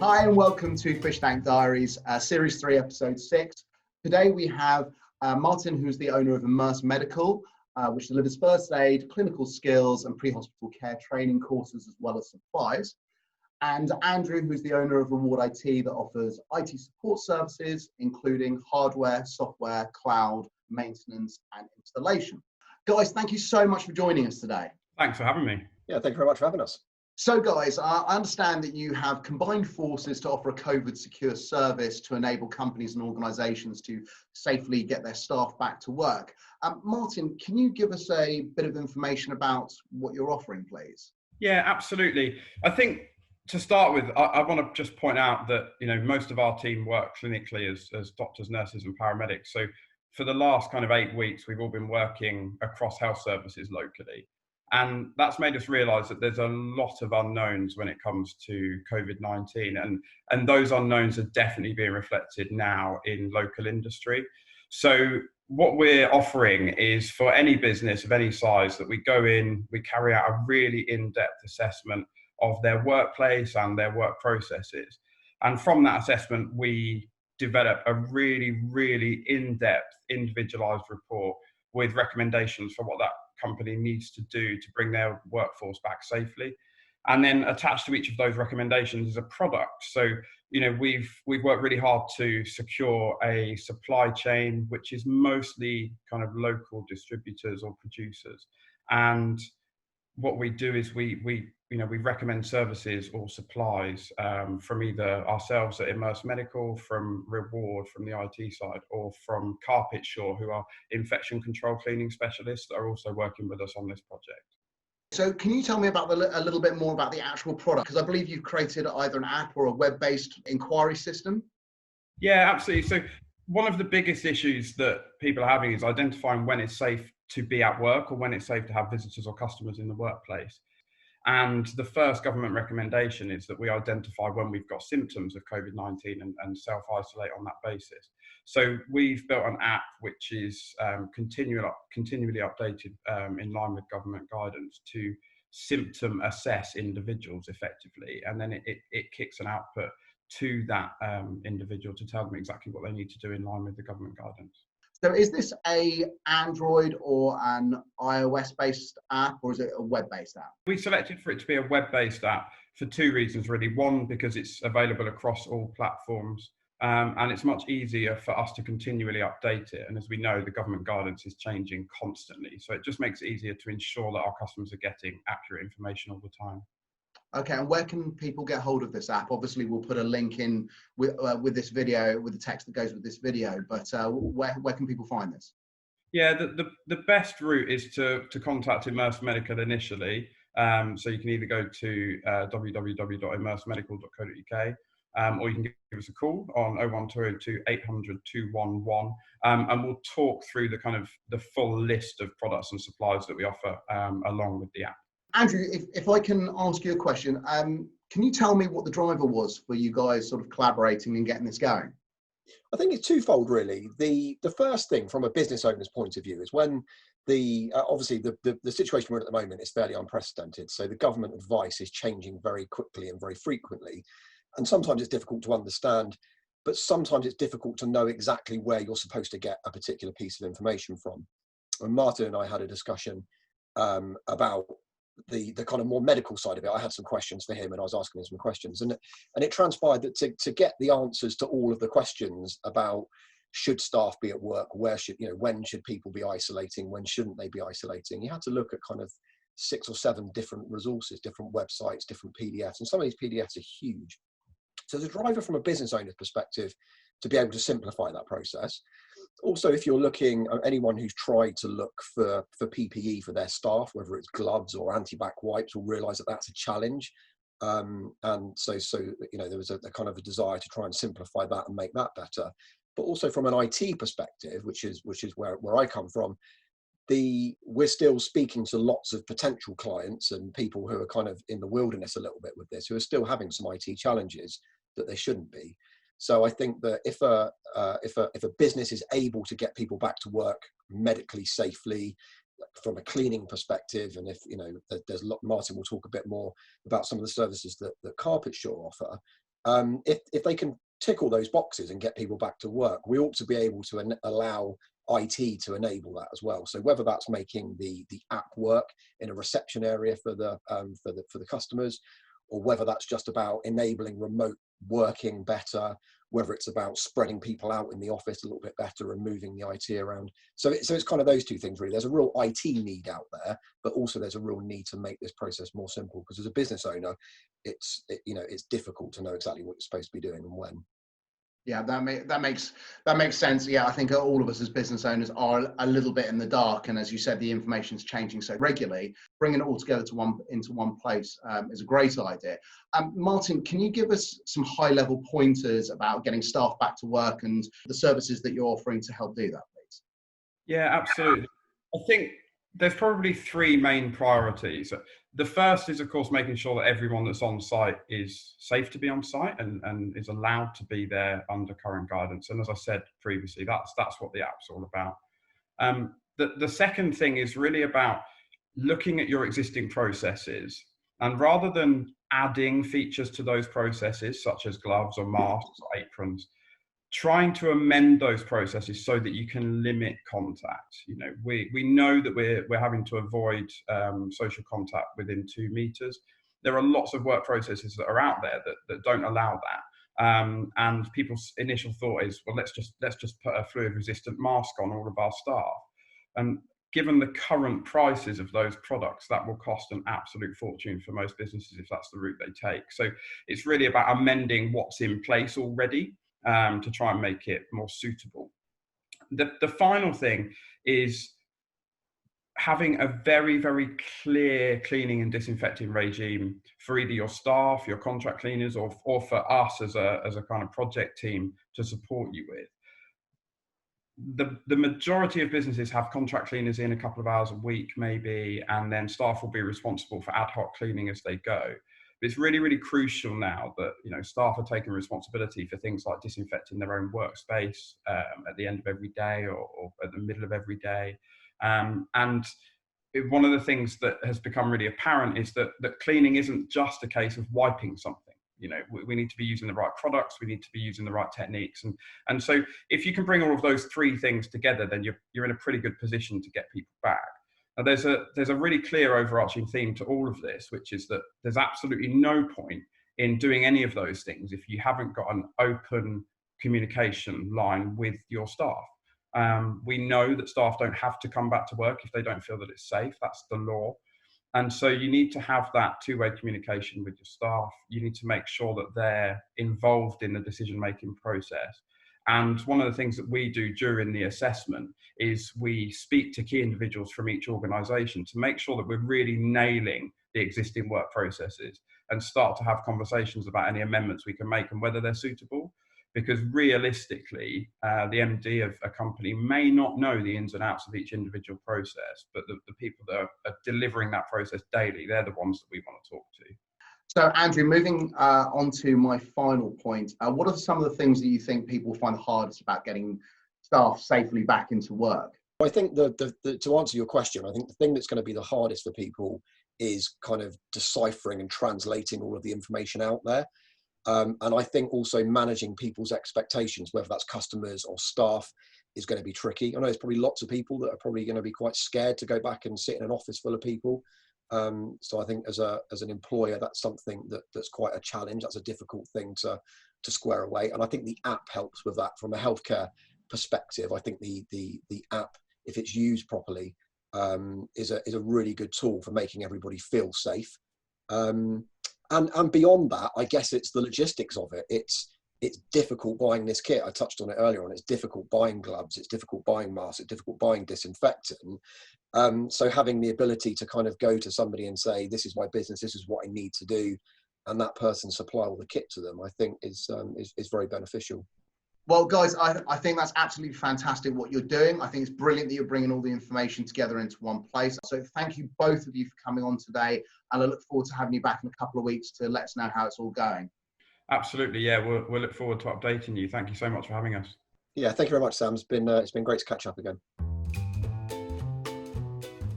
Hi and welcome to Fish Tank Diaries, Series 3, Episode 6. Today we have Martin, who's the owner of Immerse Medical, which delivers first aid, clinical skills and pre-hospital care training courses as well as supplies. And Andrew, who's the owner of Reward IT that offers IT support services, including hardware, software, cloud, maintenance and installation. Guys, thank you so much for joining us today. Thanks for having me. Yeah, thank you very much for having us. So guys, I understand that you have combined forces to offer a COVID secure service to enable companies and organisations to safely get their staff back to work. Martin, can you give us a bit of information about what you're offering, please? Yeah, absolutely. I think to start with, I want to just point out that, most of our team work clinically as doctors, nurses and paramedics. So for the last kind of 8 weeks, we've all been working across health services locally. And that's made us realise that there's a lot of unknowns when it comes to COVID-19. And those unknowns are definitely being reflected now in local industry. So what we're offering is for any business of any size that we go in, we carry out a really in-depth assessment of their workplace and their work processes. And from that assessment, we develop a really, really in-depth, individualised report with recommendations for what that company needs to do to bring their workforce back safely. And then attached to each of those recommendations is a product. So, we've worked really hard to secure a supply chain, which is mostly kind of local distributors or producers. And what we do is we recommend services or supplies from either ourselves at Immerse Medical, from Reward, from the IT side, or from Carpet Shore, who are infection control cleaning specialists that are also working with us on this project. So can you tell me about a little bit more about the actual product? Because I believe you've created either an app or a web-based inquiry system. Yeah, absolutely. So one of the biggest issues that people are having is identifying when it's safe to be at work or when it's safe to have visitors or customers in the workplace. And the first government recommendation is that we identify when we've got symptoms of COVID-19 and self-isolate on that basis. So we've built an app which is continually updated in line with government guidance to symptom assess individuals effectively. And then it kicks an output to that individual to tell them exactly what they need to do in line with the government guidance. So is this a Android or an iOS-based app, or is it a web-based app? We selected for it to be a web-based app for 2 reasons, really. One, because it's available across all platforms, and it's much easier for us to continually update it. And as we know, the government guidance is changing constantly. So it just makes it easier to ensure that our customers are getting accurate information all the time. Okay, and where can people get hold of this app? Obviously, we'll put a link in with this video, with the text that goes with this video, but where can people find this? Yeah, the best route is to contact Immerse Medical initially. So you can either go to www.immersemedical.co.uk, or you can give us a call on 01202 800 211, and we'll talk through the full list of products and supplies that we offer along with the app. Andrew, if I can ask you a question, can you tell me what the driver was for you guys sort of collaborating and getting this going? I think it's twofold, really. The first thing from a business owner's point of view is when obviously the situation we're in at the moment is fairly unprecedented. So the government advice is changing very quickly and very frequently. And sometimes it's difficult to understand, but sometimes it's difficult to know exactly where you're supposed to get a particular piece of information from. And Martin and I had a discussion about the kind of more medical side of it. I had some questions for him and I was asking him some questions, and it transpired that to get the answers to all of the questions about should staff be at work, when should people be isolating, when shouldn't they be isolating, you had to look at kind of 6 or 7 different resources, different websites, different PDFs, and some of these PDFs are huge. So the driver from a business owner's perspective to be able to simplify that process. Also, if you're looking at anyone who's tried to look for PPE for their staff, whether it's gloves or anti-bac wipes, will realise that that's a challenge. And so there was a kind of a desire to try and simplify that and make that better. But also from an IT perspective, which is where I come from, we're still speaking to lots of potential clients and people who are kind of in the wilderness a little bit with this, who are still having some IT challenges that they shouldn't be. So I think that if a business is able to get people back to work medically safely, from a cleaning perspective, and if Martin will talk a bit more about some of the services that Carpet Shore offer, If they can tick all those boxes and get people back to work, we ought to be able to allow IT to enable that as well. So whether that's making the app work in a reception area for the customers, or whether that's just about enabling remote working better, whether it's about spreading people out in the office a little bit better and moving the IT around. So it's kind of those two things really. There's a real IT need out there, but also there's a real need to make this process more simple, because as a business owner, it's difficult to know exactly what you're supposed to be doing and when. Yeah, that makes sense. Yeah, I think all of us as business owners are a little bit in the dark, and as you said, the information's changing so regularly. Bringing it all together into one place is a great idea. Martin, can you give us some high-level pointers about getting staff back to work and the services that you're offering to help do that, please? Yeah, absolutely. I think there's probably three main priorities. The first is, of course, making sure that everyone that's on site is safe to be on site and is allowed to be there under current guidance. And as I said previously, that's what the app's all about. The second thing is really about looking at your existing processes, and rather than adding features to those processes, such as gloves or masks or aprons, trying to amend those processes so that you can limit contact. We know that we're having to avoid social contact within 2 meters. There are lots of work processes that are out there that don't allow that. And people's initial thought is, well, let's just put a fluid resistant mask on all of our staff. And given the current prices of those products, that will cost an absolute fortune for most businesses if that's the route they take. So it's really about amending what's in place already, to try and make it more suitable. The final thing is having a very, very clear cleaning and disinfecting regime for either your staff, your contract cleaners, or for us as a kind of project team to support you with. The majority of businesses have contract cleaners in a couple of hours a week, maybe, and then staff will be responsible for ad hoc cleaning as they go. It's really, really crucial now that staff are taking responsibility for things like disinfecting their own workspace at the end of every day or at the middle of every day. And one of the things that has become really apparent is that cleaning isn't just a case of wiping something. We need to be using the right products, we need to be using the right techniques. And so if you can bring all of those three things together, then you're in a pretty good position to get people back. Now, there's a really clear overarching theme to all of this, which is that there's absolutely no point in doing any of those things if you haven't got an open communication line with your staff. We know that staff don't have to come back to work if they don't feel that it's safe. That's the law. And so you need to have that two-way communication with your staff. You need to make sure that they're involved in the decision-making process. And one of the things that we do during the assessment is we speak to key individuals from each organisation to make sure that we're really nailing the existing work processes and start to have conversations about any amendments we can make and whether they're suitable. Because realistically, the MD of a company may not know the ins and outs of each individual process, but the people that are delivering that process daily, they're the ones that we want to talk to. So, Andrew, moving on to my final point, what are some of the things that you think people find hardest about getting staff safely back into work? I think to answer your question, I think the thing that's going to be the hardest for people is kind of deciphering and translating all of the information out there. And I think also managing people's expectations, whether that's customers or staff, is going to be tricky. I know there's probably lots of people that are probably going to be quite scared to go back and sit in an office full of people. So I think as an employer, that's something that's quite a challenge. That's a difficult thing to square away. And I think the app helps with that from a healthcare perspective. I think the app, if it's used properly, is a really good tool for making everybody feel safe. And beyond that, I guess it's the logistics of it. It's difficult buying this kit. I touched on it earlier on. It's difficult buying gloves. It's difficult buying masks. It's difficult buying disinfectant. So having the ability to kind of go to somebody and say, this is my business, this is what I need to do, and that person supply all the kit to them, I think is very beneficial. Well, guys, I think that's absolutely fantastic what you're doing. I think it's brilliant that you're bringing all the information together into one place. So thank you both of you for coming on today. And I look forward to having you back in a couple of weeks to let us know how it's all going. Absolutely. Yeah, we'll look forward to updating you. Thank you so much for having us. Yeah, thank you very much, Sam. It's been great to catch up again.